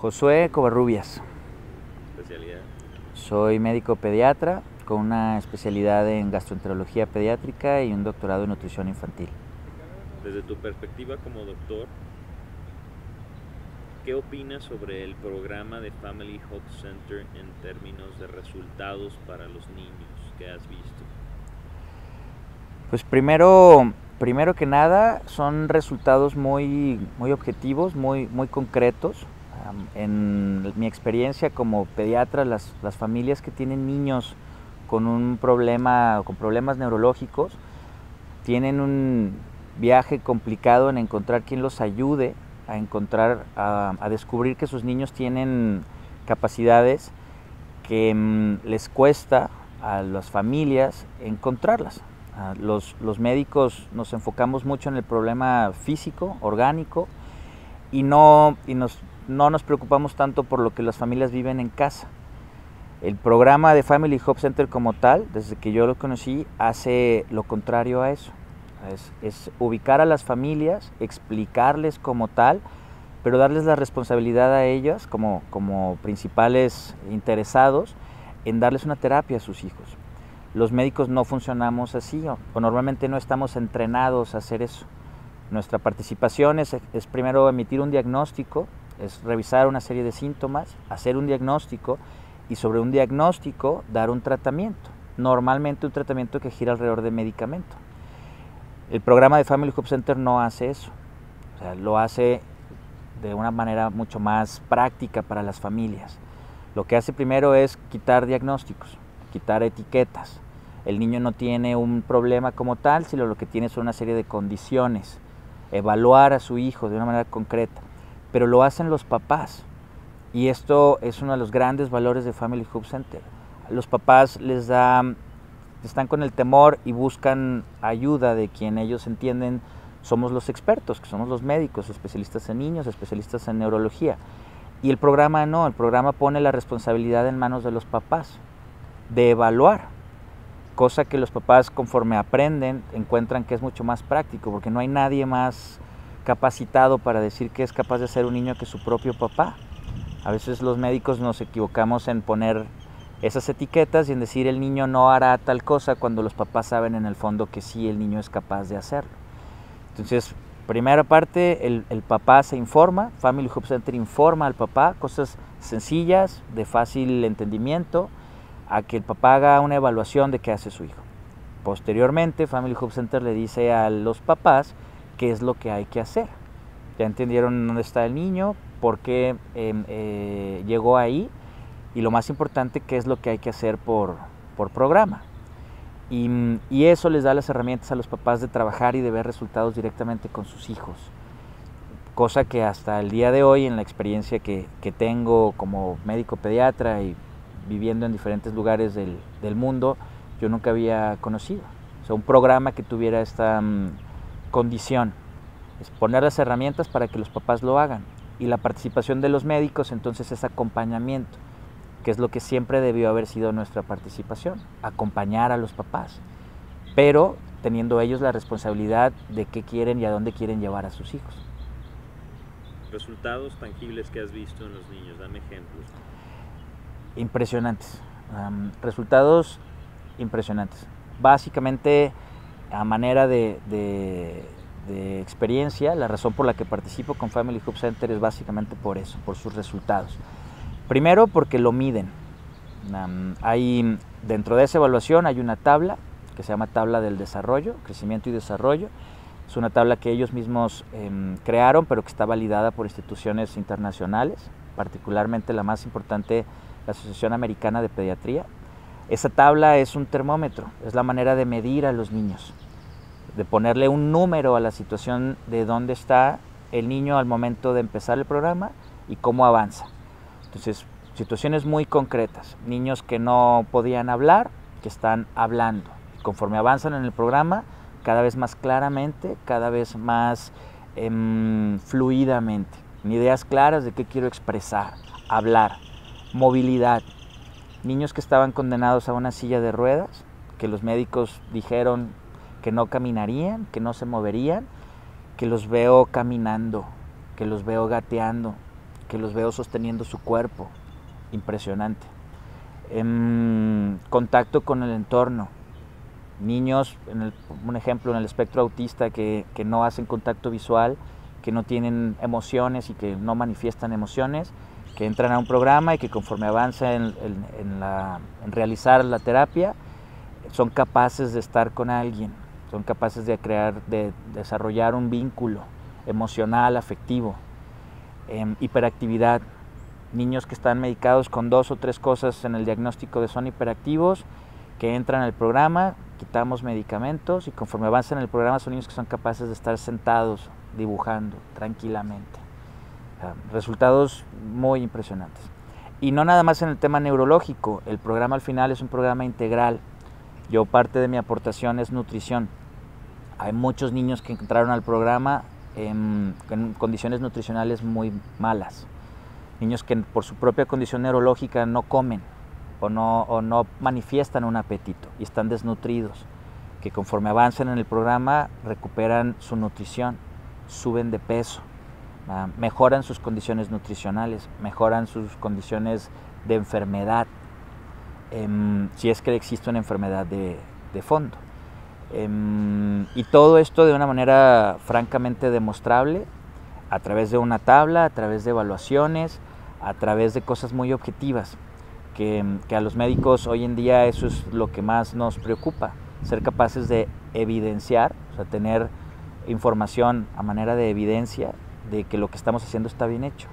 Josué Covarrubias. Especialidad. Soy médico pediatra con una especialidad en gastroenterología pediátrica y un doctorado en nutrición infantil. Desde tu perspectiva como doctor, ¿qué opinas sobre el programa de Family Hope Center en términos de resultados para los niños que has visto? Pues primero que nada son resultados muy objetivos, muy concretos. En mi experiencia como pediatra, las familias que tienen niños con un problema, con problemas neurológicos, tienen un viaje complicado en encontrar quien los ayude a descubrir que sus niños tienen capacidades que les cuesta a las familias encontrarlas. Los médicos nos enfocamos mucho en el problema físico, orgánico, y no nos preocupamos tanto por lo que las familias viven en casa. El programa de Family Hope Center como tal, desde que yo lo conocí, hace lo contrario a eso. Es ubicar a las familias, explicarles como tal, pero darles la responsabilidad a ellas como principales interesados en darles una terapia a sus hijos. Los médicos no funcionamos así, o normalmente no estamos entrenados a hacer eso. Nuestra participación es primero emitir un diagnóstico, es revisar una serie de síntomas, hacer un diagnóstico y sobre un diagnóstico dar un tratamiento, normalmente un tratamiento que gira alrededor de medicamento. El programa de Family Hope Center no hace eso, o sea, lo hace de una manera mucho más práctica para las familias. Lo que hace primero es quitar diagnósticos, quitar etiquetas. El niño no tiene un problema como tal, sino lo que tiene son una serie de condiciones. Evaluar a su hijo de una manera concreta, pero lo hacen los papás. Y esto es uno de los grandes valores de Family Hope Center. Los papás están con el temor y buscan ayuda de quien ellos entienden somos los expertos, que somos los médicos, especialistas en niños, especialistas en neurología. Y el programa no, el programa pone la responsabilidad en manos de los papás, de evaluar, cosa que los papás conforme aprenden encuentran que es mucho más práctico, porque no hay nadie más capacitado para decir qué es capaz de hacer un niño que su propio papá. A veces los médicos nos equivocamos en poner esas etiquetas y en decir el niño no hará tal cosa cuando los papás saben en el fondo que sí, el niño es capaz de hacerlo. Entonces, primera parte, el papá se informa, Family Hope Center informa al papá, cosas sencillas, de fácil entendimiento, a que el papá haga una evaluación de qué hace su hijo. Posteriormente, Family Hope Center le dice a los papás qué es lo que hay que hacer. Ya entendieron dónde está el niño, por qué llegó ahí y lo más importante, qué es lo que hay que hacer por programa. Y eso les da las herramientas a los papás de trabajar y de ver resultados directamente con sus hijos. Cosa que hasta el día de hoy, en la experiencia que tengo como médico pediatra y viviendo en diferentes lugares del mundo, yo nunca había conocido. O sea, un programa que tuviera esta condición, es poner las herramientas para que los papás lo hagan. Y la participación de los médicos entonces es acompañamiento, que es lo que siempre debió haber sido nuestra participación, acompañar a los papás, pero teniendo ellos la responsabilidad de qué quieren y a dónde quieren llevar a sus hijos. Resultados tangibles que has visto en los niños, dame ejemplos. Impresionantes, resultados impresionantes. Básicamente, a manera de experiencia, la razón por la que participo con Family Hope Center es básicamente por eso, por sus resultados. Primero porque lo miden. Dentro de esa evaluación hay una tabla que se llama tabla del desarrollo, crecimiento y desarrollo. Es una tabla que ellos mismos crearon, pero que está validada por instituciones internacionales, particularmente la más importante, la Asociación Americana de Pediatría. Esa tabla es un termómetro, es la manera de medir a los niños, de ponerle un número a la situación de dónde está el niño al momento de empezar el programa y cómo avanza. Entonces, situaciones muy concretas, niños que no podían hablar, que están hablando. Conforme avanzan en el programa, cada vez más claramente, cada vez más fluidamente, con ideas claras de qué quiero expresar, hablar, movilidad. Niños que estaban condenados a una silla de ruedas, que los médicos dijeron que no caminarían, que no se moverían, que los veo caminando, que los veo gateando, que los veo sosteniendo su cuerpo, impresionante. Contacto con el entorno, niños, un ejemplo en el espectro autista que no hacen contacto visual, que no tienen emociones y que no manifiestan emociones, que entran a un programa y que conforme avanza en realizar la terapia, son capaces de estar con alguien, son capaces de desarrollar un vínculo emocional, afectivo. Hiperactividad, niños que están medicados con 2 o 3 cosas en el diagnóstico de son hiperactivos, que entran al programa, quitamos medicamentos y conforme avanzan en el programa son niños que son capaces de estar sentados, dibujando tranquilamente. Resultados muy impresionantes. Y no nada más en el tema neurológico, el programa al final es un programa integral. Yo parte de mi aportación es nutrición. Hay muchos niños que entraron al programa en condiciones nutricionales muy malas. Niños que por su propia condición neurológica no comen o no manifiestan un apetito y están desnutridos, que conforme avanzan en el programa recuperan su nutrición, suben de peso, mejoran sus condiciones nutricionales, mejoran sus condiciones de enfermedad, si es que existe una enfermedad de fondo. Y todo esto de una manera francamente demostrable, a través de una tabla, a través de evaluaciones, a través de cosas muy objetivas, que a los médicos hoy en día eso es lo que más nos preocupa, ser capaces de evidenciar, o sea, tener información a manera de evidencia de que lo que estamos haciendo está bien hecho.